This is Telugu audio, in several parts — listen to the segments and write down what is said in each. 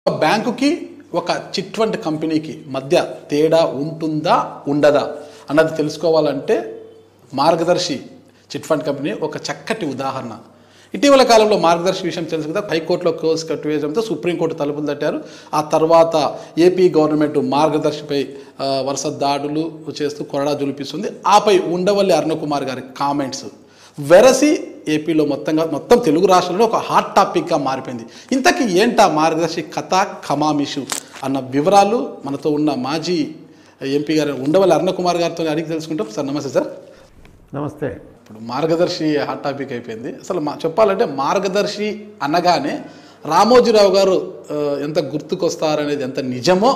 బ్యాంకుకి ఒక చిట్ ఫండ్ కంపెనీకి మధ్య తేడా ఉంటుందా ఉండదా అన్నది తెలుసుకోవాలంటే మార్గదర్శి చిట్ ఫండ్ కంపెనీ ఒక చక్కటి ఉదాహరణ. ఇటీవల కాలంలో మార్గదర్శి విషయం తెలుసు కదా, హైకోర్టులో కేసు కట్టివేయడంతో సుప్రీంకోర్టు తలుపులు తట్టారు. ఆ తర్వాత ఏపీ గవర్నమెంట్ మార్గదర్శిపై వరుస దాడులు చేస్తూ కొరడా జులిపిస్తుంది. ఆపై ఉండవల్లి అరుణకుమార్ గారి కామెంట్స్ వెరసి ఏపీలో మొత్తం తెలుగు రాష్ట్రాల్లో ఒక హాట్ టాపిక్గా మారిపోయింది. ఇంతకీ ఏంటా మార్గదర్శి కథ కమామిషు అన్న వివరాలు మనతో ఉన్న మాజీ ఎంపీ గారు ఉండవల్లి అరుణకుమార్ గారితో అడిగి తెలుసుకుంటాం. సార్ నమస్తే. సార్ నమస్తే. ఇప్పుడు మార్గదర్శి హాట్ టాపిక్ అయిపోయింది. అసలు చెప్పాలంటే మార్గదర్శి అనగానే రామోజీరావు గారు ఎంత గుర్తుకొస్తారనేది ఎంత నిజమో,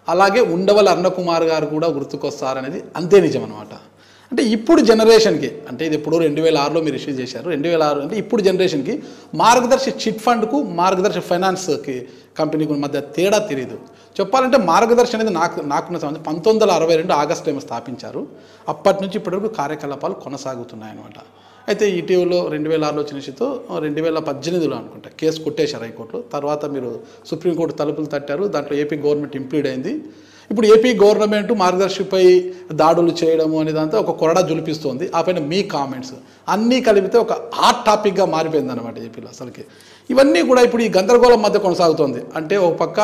అలాగే ఉండవల్లి అరుణకుమార్ గారు కూడా గుర్తుకొస్తారనేది అంతే నిజం అనమాట. అంటే ఇప్పుడు జనరేషన్కి, అంటే ఇది ఎప్పుడు 2006లో మీరు ఇష్యూ చేశారు, 2006 అంటే ఇప్పుడు జనరేషన్కి మార్గదర్శి చిట్ ఫండ్కు మార్గదర్శి ఫైనాన్స్కి కంపెనీకి మధ్య తేడా తెలియదు. చెప్పాలంటే మార్గదర్శి అనేది నాకున్న సంబంధం 1962 ఆగస్టు ఏమో స్థాపించారు. అప్పటి నుంచి ఇప్పటివరకు కార్యకలాపాలు కొనసాగుతున్నాయన్నమాట. అయితే ఇటీవల 2006లో వచ్చిన ఇష్యూతో 2018లో అనుకుంటా కేసు కొట్టేశారు హైకోర్టులో. తర్వాత మీరు సుప్రీంకోర్టు తలుపులు తట్టారు. దాంట్లో ఏపీ గవర్నమెంట్ ఇంప్లీడ్ అయింది. ఇప్పుడు ఏపీ గవర్నమెంట్ మార్గదర్శిపై దాడులు చేయడము అనే దాంతో ఒక కొరడా జులిపిస్తోంది. ఆ పైన మీ కామెంట్స్ అన్నీ కలిపితే ఒక హాట్ టాపిక్గా మారిపోయింది అనమాట ఏపీలో. అసలుకి ఇవన్నీ కూడా ఇప్పుడు ఈ గందరగోళం మధ్య కొనసాగుతోంది. అంటే ఒక పక్క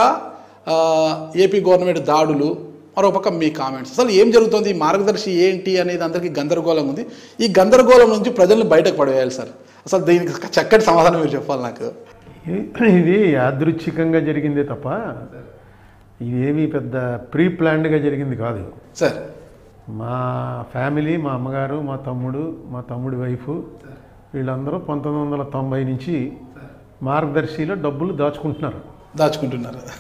ఏపీ గవర్నమెంట్ దాడులు, మరో పక్క మీ కామెంట్స్. అసలు ఏం జరుగుతుంది, ఈ మార్గదర్శి ఏంటి అనేది అందరికీ గందరగోళం ఉంది. ఈ గందరగోళం నుంచి ప్రజలను బయటకు పడవేయాలి సార్. అసలు దీనికి చక్కటి సమాధానం మీరు చెప్పాలి నాకు. ఇది యాదృచ్ఛికంగా జరిగిందే తప్ప ఇదేమీ పెద్ద ప్రీ ప్లాన్డ్గా జరిగింది కాదు సార్. మా ఫ్యామిలీ, మా అమ్మగారు, మా తమ్ముడి వైఫ్ వీళ్ళందరూ 1990 నుంచి మార్గదర్శిలో డబ్బులు దాచుకుంటున్నారు.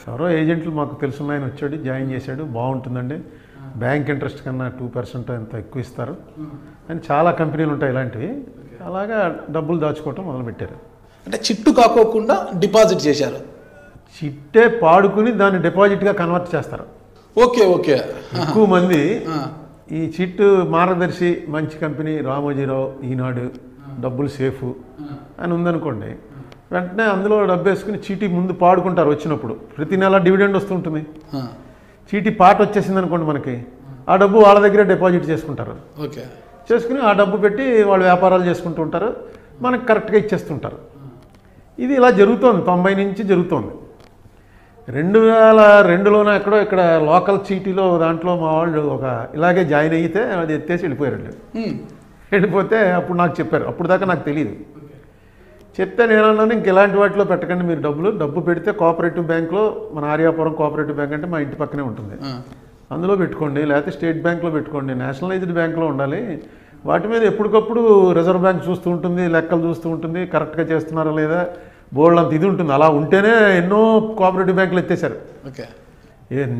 ఎవరో ఏజెంట్లు మాకు తెలుసున్న ఆయన వచ్చాడు, జాయిన్ చేశాడు, బాగుంటుందండి, బ్యాంక్ ఇంట్రెస్ట్ కన్నా 2% ఎంత ఎక్కువ ఇస్తారు అని చాలా కంపెనీలు ఉంటాయి ఇలాంటివి. అలాగా డబ్బులు దాచుకోవటం మొదలుపెట్టారు. అంటే చిట్టు కాకోకుండా డిపాజిట్ చేశారు. చిట్టే పాడుకుని దాన్ని డిపాజిట్గా కన్వర్ట్ చేస్తారు. ఓకే. ఎక్కువ మంది ఈ చిట్టు మార్గదర్శి మంచి కంపెనీ, రామోజీరావు, ఈనాడు, డబ్బులు సేఫ్ అని ఉందనుకోండి, వెంటనే అందులో డబ్బు వేసుకుని చీటీ ముందు పాడుకుంటారు. వచ్చినప్పుడు ప్రతి నెల డివిడెండ్ వస్తుంటుంది. చీటీ పాట వచ్చేసింది అనుకోండి మనకి, ఆ డబ్బు వాళ్ళ దగ్గరే డిపాజిట్ చేసుకుంటారు. ఓకే. చేసుకుని ఆ డబ్బు పెట్టి వాళ్ళు వ్యాపారాలు చేసుకుంటూ ఉంటారు, మనకు కరెక్ట్గా ఇచ్చేస్తుంటారు. ఇది ఇలా జరుగుతోంది, 90 నుంచి జరుగుతోంది. 2002లోనే ఎక్కడో ఇక్కడ లోకల్ చీటీలో దాంట్లో మా వాళ్ళు ఒక ఇలాగే జాయిన్ అయితే అది ఎత్తేసి వెళ్ళిపోయారు. వెళ్ళిపోతే అప్పుడు నాకు చెప్పారు, అప్పుడు దాకా నాకు తెలియదు. చెప్తే నేను అన్నాను, ఇంక ఇలాంటి వాటిలో పెట్టకండి మీరు డబ్బు పెడితే కోఆపరేటివ్ బ్యాంక్లో, మన ఆర్యాపురం కోఆపరేటివ్ బ్యాంక్ అంటే మా ఇంటి పక్కనే ఉంటుంది, అందులో పెట్టుకోండి, లేకపోతే స్టేట్ బ్యాంక్లో పెట్టుకోండి, నేషనలైజ్డ్ బ్యాంక్లో ఉండాలి. వాటి మీద ఎప్పటికప్పుడు రిజర్వ్ బ్యాంక్ చూస్తూ ఉంటుంది, లెక్కలు చూస్తూ ఉంటుంది, కరెక్ట్గా చేస్తున్నారా లేదా, బోర్డు అంత ఇది ఉంటుంది. అలా ఉంటేనే ఎన్నో కోఆపరేటివ్ బ్యాంకులు ఎత్తేసారు. ఓకే.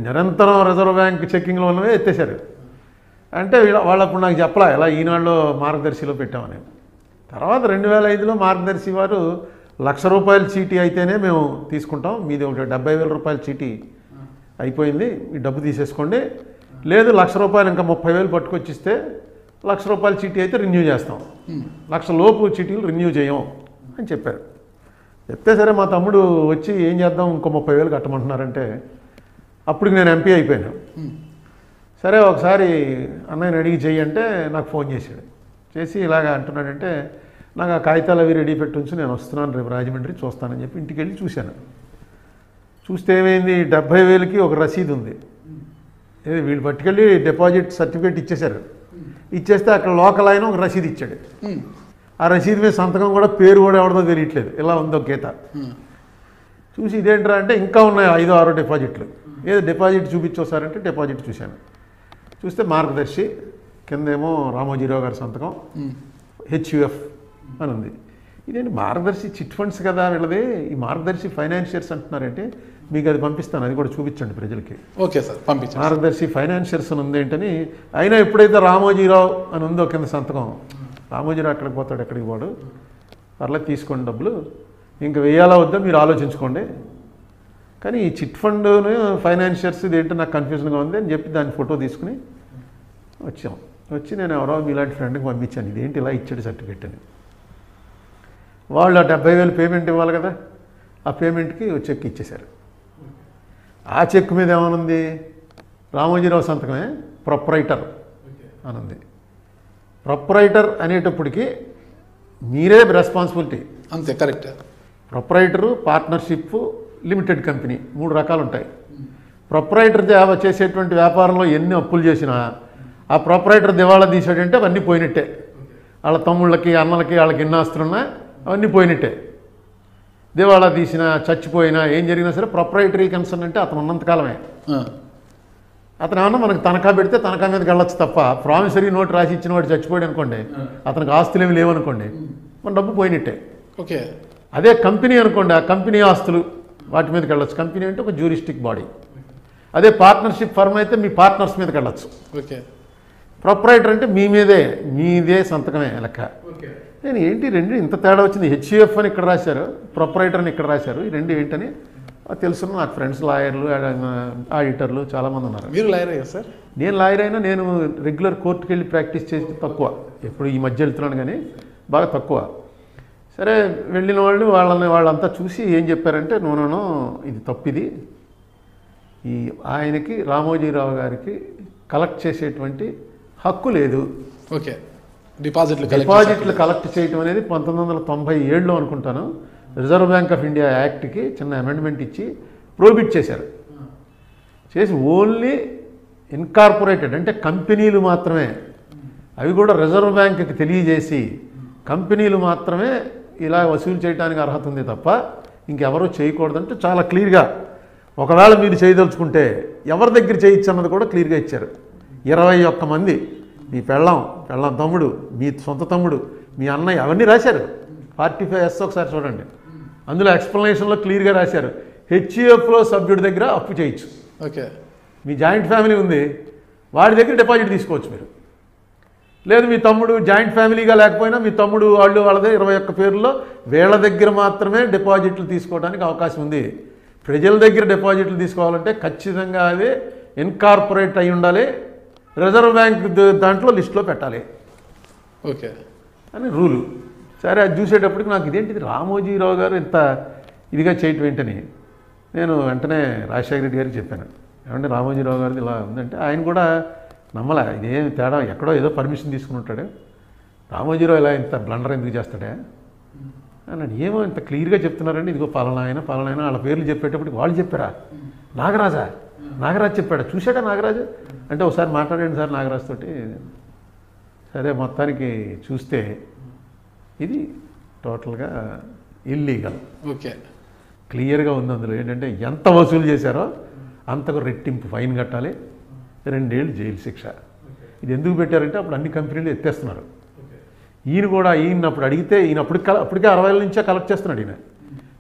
నిరంతరం రిజర్వ్ బ్యాంక్ చెక్కింగ్లో ఉన్నవే ఎత్తేసారు. అంటే వాళ్ళు అప్పుడు నాకు చెప్పలా ఇలా ఈనాడులో మార్గదర్శిలో పెట్టామని. తర్వాత 2005లో మార్గదర్శి వారు ₹1,00,000 చీటీ అయితేనే మేము తీసుకుంటాం, మీది ఒక ₹70,000 చీటీ అయిపోయింది, ఈ డబ్బు తీసేసుకోండి, లేదు ₹1,00,000 ఇంకా 30,000 పట్టుకొచ్చిస్తే ₹1,00,000 చీటీ అయితే రెన్యూ చేస్తాం, 1,00,000 లోపు చీటీలు రెన్యూ చేయం అని చెప్పారు. చెప్తే సరే మా తమ్ముడు వచ్చి ఏం చేద్దాం, ఇంకో 30,000 కట్టమంటున్నారంటే అప్పటికి నేను ఎంపీ అయిపోయాను. సరే ఒకసారి అన్నయ్యని అడిగి చెయ్యంటే నాకు ఫోన్ చేశాడు. చేసి ఇలాగ అంటున్నాడంటే, నాకు ఆ కాగితాలు అవి రెడీ పెట్టుంచి నేను వస్తున్నాను రేపు రాజమండ్రి, చూస్తానని చెప్పి ఇంటికి వెళ్ళి చూశాను. చూస్తే ఏమైంది, 70,000కి ఒక రసీదు ఉంది. వీళ్ళు పట్టుకెళ్ళి డిపాజిట్ సర్టిఫికేట్ ఇచ్చేశారు. ఇచ్చేస్తే అక్కడ లోకల్ ఆయన ఒక రసీదు ఇచ్చాడు. ఆ రసీదు మీద సంతకం కూడా, పేరు కూడా ఎవరిదో తెలియట్లేదు, ఇలా ఉందో గీత. చూసి ఇదేంట్రా అంటే, ఇంకా ఉన్నాయి 5-6 డిపాజిట్లు, ఏదో డిపాజిట్ చూపించోసారంటే డిపాజిట్ చూశాను. చూస్తే మార్గదర్శి కిందేమో రామోజీరావు గారి సంతకం, HUF అని ఉంది. ఇదేంటి మార్గదర్శి చిట్ ఫండ్స్ కదా వీళ్ళది, ఈ మార్గదర్శి ఫైనాన్షియర్స్ అంటున్నారంటే మీకు అది పంపిస్తాను, అది కూడా చూపించండి ప్రజలకి. ఓకే సార్, పంపించండి. మార్గదర్శి ఫైనాన్షియర్స్ అని ఉంది ఏంటని. అయినా ఎప్పుడైతే రామోజీరావు అని ఉందో కింద సంతకం, రామోజీరావు ఎక్కడికి పోతాడు, ఎక్కడికి పోడు, పర్లేదు తీసుకోండి డబ్బులు, ఇంకా వేయాలా వద్దా మీరు ఆలోచించుకోండి. కానీ ఈ చిట్ ఫండ్ ఫైనాన్షియర్స్ ఇది ఏంటో నాకు కన్ఫ్యూజన్గా ఉంది అని చెప్పి దాని ఫోటో తీసుకుని వచ్చి నేను ఎవరో మీలాంటి ఫ్రెండ్కి పంపించాను, ఇదేంటి ఇలా ఇచ్చాడు సర్టిఫికెట్ అని. వాళ్ళు 70,000 పేమెంట్ ఇవ్వాలి కదా, ఆ పేమెంట్కి చెక్ ఇచ్చేశారు. ఆ చెక్ మీద ఏమనుంది? రామోజీరావు సంతకమే, ప్రొప్రైటర్ అనుంది. ప్రొప్రైటర్ అనేటప్పటికి మీరే రెస్పాన్సిబిలిటీ. అంతే, correct. Proprietor, partnership, limited company 3 రకాలు ఉంటాయి. ప్రొప్రైటర్ చేసేటువంటి వ్యాపారంలో ఎన్ని అప్పులు చేసినా ఆ ప్రొప్రైటర్ దివాళా తీసాడంటే అవన్నీ పోయినట్టే. వాళ్ళ తమ్ముళ్ళకి, అన్నలకి, వాళ్ళకి ఎన్ని ఆస్తులున్నా అవన్నీ పోయినట్టే. దివాళా తీసినా, చచ్చిపోయినా, ఏం జరిగినా సరే ప్రొప్రైటరీ కన్సర్న్ అంటే అతను ఉన్నంతకాలమే. అతను ఏమన్నా మనకు తనఖా పెడితే తనఖా మీదకి వెళ్ళొచ్చు తప్ప, ప్రామిసరీ నోట్ రాసి ఇచ్చిన వాడు చచ్చిపోయాడు అనుకోండి, అతనికి ఆస్తులు ఏమి లేవనుకోండి, మన డబ్బు పోయినట్టే. ఓకే. అదే కంపెనీ అనుకోండి, ఆ కంపెనీ ఆస్తులు వాటి మీదకి వెళ్ళొచ్చు. కంపెనీ అంటే ఒక జ్యూరిస్టిక్ బాడీ. అదే పార్ట్నర్షిప్ ఫర్మ్ అయితే మీ పార్ట్నర్స్ మీదకి వెళ్ళొచ్చు. ఓకే. ప్రొప్రైటర్ అంటే మీదే సంతకమే లెక్క. నేను ఏంటి రెండు ఇంత తేడా వచ్చింది? హెచ్యుఎఫ్ అని ఇక్కడ రాశారు, ప్రొప్రైటర్ అని ఇక్కడ రాశారు. ఈ రెండు ఏంటని తెలుసు. నాకు ఫ్రెండ్స్ లాయర్లు, ఆడిటర్లు చాలామంది ఉన్నారు. మీరు లాయర్ అయ్యారు సార్? నేను లాయర్ అయినా నేను రెగ్యులర్ కోర్టుకి వెళ్ళి ప్రాక్టీస్ చేసి తక్కువ. ఎప్పుడు ఈ మధ్య వెళ్తున్నాను కానీ బాగా తక్కువ. సరే, వెళ్ళిన వాళ్ళంతా చూసి ఏం చెప్పారంటే, నూనెను ఇది తప్పిది, ఈ ఆయనకి రామోజీరావు గారికి కలెక్ట్ చేసేటువంటి హక్కు లేదు. ఓకే. డిపాజిట్లు కలెక్ట్ చేయడం అనేది 1997లో అనుకుంటాను రిజర్వ్ బ్యాంక్ ఆఫ్ ఇండియా యాక్ట్కి చిన్న అమెండ్మెంట్ ఇచ్చి ప్రోహిబిట్ చేశారు. చేసి ఓన్లీ ఇన్కార్పొరేటెడ్ అంటే కంపెనీలు మాత్రమే, అవి కూడా రిజర్వ్ బ్యాంక్కి తెలియజేసి కంపెనీలు మాత్రమే ఇలా వసూలు చేయడానికి అర్హత ఉంది తప్ప ఇంకెవరూ చేయకూడదంటే చాలా క్లియర్గా. ఒకవేళ మీరు చేయదలుచుకుంటే ఎవరి దగ్గర చేయొచ్చు అన్నది కూడా క్లియర్గా ఇచ్చారు. 21 మంది, మీ పెళ్ళం తమ్ముడు, మీ సొంత తమ్ముడు, మీ అన్నయ్య, అవన్నీ రాశారు. 45S ఒకసారి చూడండి, అందులో ఎక్స్ప్లెనేషన్లో క్లియర్గా రాశారు. హెచ్యుఎఫ్లో సభ్యుడి దగ్గర అప్పు చేయొచ్చు. ఓకే. మీ జాయింట్ ఫ్యామిలీ ఉంది, వాడి దగ్గర డిపాజిట్ తీసుకోవచ్చు మీరు. లేదు మీ తమ్ముడు జాయింట్ ఫ్యామిలీగా లేకపోయినా మీ తమ్ముడు వాళ్ళదే 21 పేర్లలో వీళ్ళ దగ్గర మాత్రమే డిపాజిట్లు తీసుకోవడానికి అవకాశం ఉంది. ప్రజల దగ్గర డిపాజిట్లు తీసుకోవాలంటే ఖచ్చితంగా అది ఇన్కార్పొరేట్ అయి ఉండాలి, రిజర్వ్ బ్యాంక్ దాంట్లో లిస్టులో పెట్టాలి. ఓకే అని రూలు. సరే, అది చూసేటప్పటికి నాకు ఇదేంటిది రామోజీరావు గారు ఇంత ఇదిగా చేయటం ఏంటని నేను వెంటనే రాజశేఖర రెడ్డి గారికి చెప్పాను. ఏమంటే రామోజీరావు గారిది ఇలా ఉందంటే ఆయన కూడా నమ్మలే. ఇదేం తేడా, ఎక్కడో ఏదో పర్మిషన్ తీసుకుని ఉంటాడు, రామోజీరావు ఇలా ఇంత బ్లండర్ ఎందుకు చేస్తాడే అన్నాడు. ఏమో ఇంత క్లియర్గా చెప్తున్నారండి, ఇదిగో పలానాయన వాళ్ళ పేర్లు చెప్పేటప్పటికి వాళ్ళు చెప్పారా? నాగరాజు చెప్పాడా? చూశాడా నాగరాజు అంటే ఒకసారి మాట్లాడండి సార్ నాగరాజు తోటి. సరే, మొత్తానికి చూస్తే ఇది టోటల్గా ఇల్లీగల్. ఓకే. క్లియర్గా ఉంది. అందులో ఏంటంటే ఎంత వసూలు చేశారో అంతకు రెట్టింపు ఫైన్ కట్టాలి, 2 ఏళ్ళు జైలు శిక్ష. ఇది ఎందుకు పెట్టారంటే అప్పుడు అన్ని కంపెనీలు ఎత్తేస్తున్నారు. ఈయన అప్పుడు అడిగితే అప్పటికే 60 నుంచే కలెక్ట్ చేస్తున్నాడు ఈయన.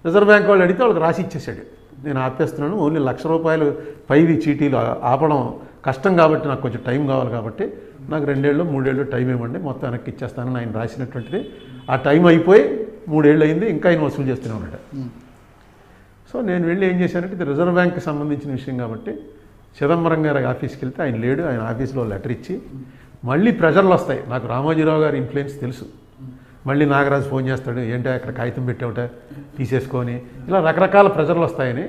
రిజర్వ్ బ్యాంక్ వాళ్ళు అడిగితే వాళ్ళకి రాసి ఇచ్చేసాడు, నేను ఆపేస్తున్నాను, ఓన్లీ ₹1,00,000 పైవి చీటీలు ఆపడం కష్టం కాబట్టి నాకు కొంచెం టైం కావాలి కాబట్టి నాకు 2 ఏళ్ళు 3 ఏళ్ళు టైం ఇవ్వండి, మొత్తం వెనక్కి ఇచ్చేస్తానని ఆయన రాసినటువంటిది. ఆ టైం అయిపోయి 3 ఏళ్ళు అయింది, ఇంకా ఆయన వసూలు చేస్తూనే ఉన్నాడు. సో నేను వెళ్ళి ఏం చేశానంటే, ఇది రిజర్వ్ బ్యాంక్కి సంబంధించిన విషయం కాబట్టి చిదంబరం గారి ఆఫీస్కి వెళ్తే ఆయన లేడు. ఆయన ఆఫీస్లో లెటర్ ఇచ్చి మళ్ళీ ప్రెజర్లు వస్తాయి. నాకు రామోజీరావు గారి ఇన్ఫ్లుయెన్స్ తెలుసు. మళ్ళీ నాగరాజు ఫోన్ చేస్తాడు, ఏంటో అక్కడ కాగితం పెట్టేవట తీసేసుకొని, ఇలా రకరకాల ప్రెజర్లు వస్తాయని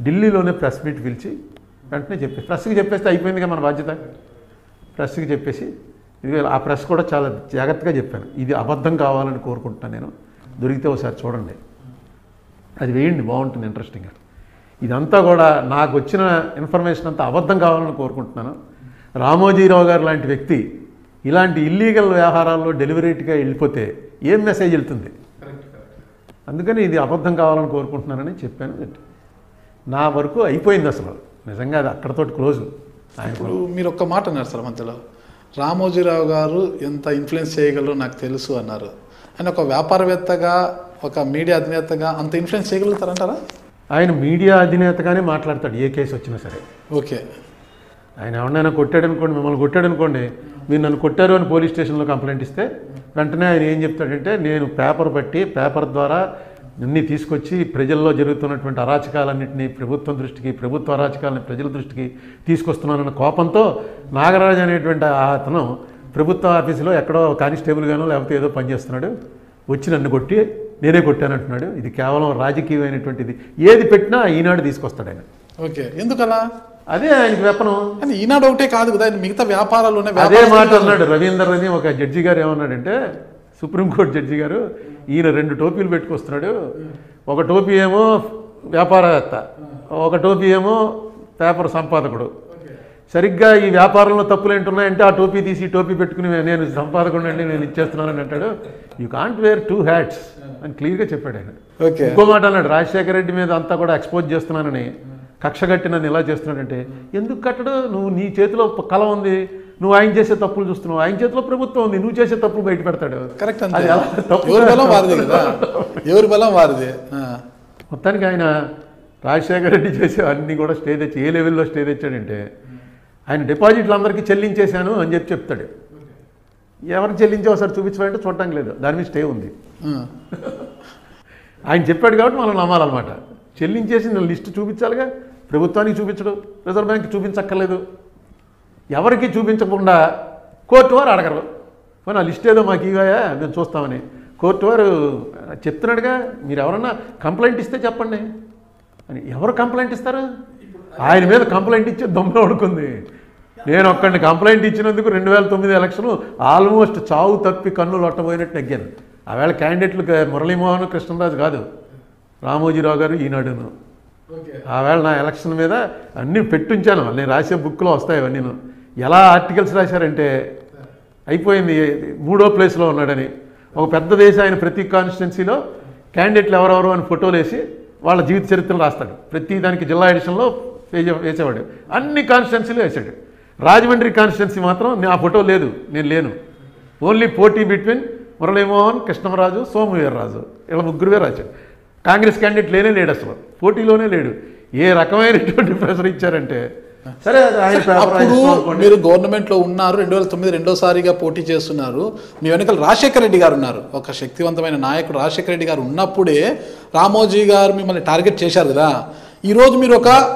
ఢిల్లీలోనే ప్రెస్ మీట్ పిలిచి వెంటనే ప్రెస్కి చెప్పేస్తే అయిపోయిందిగా మన బాధ్యత. ప్రెస్కి చెప్పేసి ఇది ఆ ప్రెస్ కూడా చాలా జాగ్రత్తగా చెప్పాను, ఇది అబద్ధం కావాలని కోరుకుంటున్నాను, నేను దొరికితే ఒకసారి చూడండి, అది వేయండి, బాగుంటుంది, ఇంట్రెస్టింగ్గా. ఇదంతా కూడా నాకు వచ్చిన ఇన్ఫర్మేషన్ అంతా అబద్ధం కావాలని కోరుకుంటున్నాను. రామోజీరావు గారు లాంటి వ్యక్తి ఇలాంటి ఇల్లీగల్ వ్యవహారాల్లో డెలివరీగా వెళ్ళిపోతే ఏం మెసేజ్ వెళ్తుంది? అందుకని ఇది అబద్ధం కావాలని కోరుకుంటున్నానని చెప్పాను. నా వరకు అయిపోయింది అసలు, నిజంగా అది అక్కడతోటి క్లోజు. ఇప్పుడు మీరు ఒక్క మాట అన్నారు సార్ మధ్యలో, రామోజీరావు గారు ఎంత ఇన్ఫ్లుయెన్స్ చేయగలరో నాకు తెలుసు అన్నారు. ఆయన ఒక వ్యాపారవేత్తగా, ఒక మీడియా అధినేతగా అంత ఇన్ఫ్లుయెన్స్ చేయగలుగుతారంటారా? ఆయన మీడియా అధినేతగానే మాట్లాడతాడు ఏ కేసు వచ్చినా సరే. ఓకే. ఆయన ఎవరినైనా కొట్టాడనుకోండి, మిమ్మల్ని కొట్టాడనుకోండి, మీరు నన్ను కొట్టారు అని పోలీస్ స్టేషన్లో కంప్లైంట్ ఇస్తే వెంటనే ఆయన ఏం చెప్తాడంటే, నేను పేపర్ ద్వారా అన్నీ తీసుకొచ్చి ప్రజల్లో జరుగుతున్నటువంటి అరాచకాలన్నింటినీ ప్రభుత్వం దృష్టికి, ప్రభుత్వ అరాచకాలని ప్రజల దృష్టికి తీసుకొస్తున్నానన్న కోపంతో నాగరాజు అనేటువంటి అతను ప్రభుత్వ ఆఫీసులో ఎక్కడో కానిస్టేబుల్గానో లేకపోతే ఏదో పనిచేస్తున్నాడు, వచ్చి నన్ను కొట్టి నేనే కొట్టానంటున్నాడు. ఇది కేవలం రాజకీయమైనటువంటిది, ఏది పెట్టినా ఈనాడు తీసుకొస్తాడు ఆయన. ఓకే, ఎందుకలా? అదే ఆయనకి వెపనం. కానీ ఈనాడు ఒకటే కాదు కదా, మిగతా వ్యాపారాలు ఉన్నాయి. అదే మాట అన్నాడు రవీందర్ అని ఒక జడ్జి గారు. ఏమన్నాడంటే, సుప్రీంకోర్టు జడ్జి గారు, ఈయన 2 టోపీలు పెట్టుకొస్తున్నాడు. ఒక టోపీ ఏమో వ్యాపారవేత్త, ఒక టోపీ ఏమో పేపర్ సంపాదకుడు. సరిగ్గా ఈ వ్యాపారంలో తప్పులు ఏంటున్నాయంటే ఆ టోపీ తీసి టోపీ పెట్టుకుని నేను సంపాదకుడు అండి, నేను ఇచ్చేస్తున్నానని అంటాడు. యూ కాంట్ వేర్ 2 హ్యాట్స్ అని క్లియర్గా చెప్పాడు ఆయన. ఇంకో మాట అన్నాడు, రాజశేఖర రెడ్డి మీద అంతా కూడా ఎక్స్పోజ్ చేస్తున్నానని, కక్ష కట్టి నన్ను ఎలా చేస్తున్నాడంటే, ఎందుకు కట్టడు? నువ్వు నీ చేతిలో కళ ఉంది, నువ్వు ఆయన చేసే తప్పులు చూస్తున్నావు, ఆయన చేతిలో ప్రభుత్వం ఉంది, నువ్వు చేసే తప్పులు బయట పెడతాడు. కరెక్ట్, ఎవరి బలం వారిదే కదా, ఎవరి బలం వారిదే. మొత్తానికి ఆయన రాజశేఖర రెడ్డి చేసే అన్నీ కూడా స్టే తెచ్చి ఏ లెవెల్లో స్టే తెచ్చాడంటే, ఆయన డిపాజిట్లు అందరికీ చెల్లించేశాను అని చెప్తాడు. ఎవరికి చెల్లించావు సార్ చూపించమంటే చూడటానికి లేదు, దాని మీద స్టే ఉంది. ఆయన చెప్పాడు కాబట్టి మనం నమ్మాలన్నమాట. చెల్లించేసి లిస్టు చూపించాలిగా, ప్రభుత్వానికి చూపించడు, రిజర్వ్ బ్యాంక్కి చూపించక్కర్లేదు, ఎవరికి చూపించకుండా కోర్టు వారు అడగరు. పోనీ ఆ లిస్ట్ ఏదో మాకు ఇవ్వాయా మేము చూస్తామని కోర్టు వారు చెప్తున్నాడుగా. మీరు ఎవరన్నా కంప్లైంట్ ఇస్తే చెప్పండి అని. ఎవరు కంప్లైంట్ ఇస్తారు? ఆయన మీద కంప్లైంట్ ఇచ్చి దొంగ ఉడుకుంది. నేను ఒక్కడిని కంప్లైంట్ ఇచ్చినందుకు 2009 ఎలక్షన్ ఆల్మోస్ట్ చావు తప్పి కన్ను లొట్టబోయినట్టు నెగ్గాను. ఆవేళ క్యాండిడేట్లు మురళీమోహన్, కృష్ణరాజు కాదు, రామోజీరావు గారు, ఈనాడును. ఆవేళ నా ఎలక్షన్ మీద అన్నీ పెట్టుంచాను, నేను రాసే బుక్లో వస్తాయి అవన్నీ. ఎలా ఆర్టికల్స్ రాశారంటే, అయిపోయింది 3వ ప్లేస్లో ఉన్నాడని. ఒక పెద్ద దేశం ఆయన ప్రతి కాన్స్టిట్యున్సీలో క్యాండిడేట్లు ఎవరెవరు అని ఫోటోలు వేసి వాళ్ళ జీవిత చరిత్రలు రాస్తాడు. ప్రతి దానికి జిల్లా ఎడిషన్లో వేసేవాడు. అన్ని కాన్స్టిట్యున్సీలు వేసాడు. రాజమండ్రి కాన్స్టిట్యున్సీ మాత్రం ఆ ఫోటో లేదు, నేను లేను. ఓన్లీ పోటీ బిట్వీన్ మురళీమోహన్, కృష్ణరాజు, సోమవీర్రాజు, ఇలా 3 రాశాడు. కాంగ్రెస్ క్యాండిడేట్ లేడు, అసలు పోటీలోనే లేడు. ఏ రకమైనటువంటి ప్రెషర్ ఇచ్చారంటే, సరే మీరు గవర్నమెంట్లో ఉన్నారు, 2009 రెండోసారిగా పోటీ చేస్తున్నారు, మీ వెనకాల రాజశేఖర రెడ్డి గారు ఉన్నారు, ఒక శక్తివంతమైన నాయకుడు రాజశేఖర రెడ్డి గారు ఉన్నప్పుడే రామోజీ గారు మిమ్మల్ని టార్గెట్ చేశారు కదా. ఈరోజు మీరు ఒక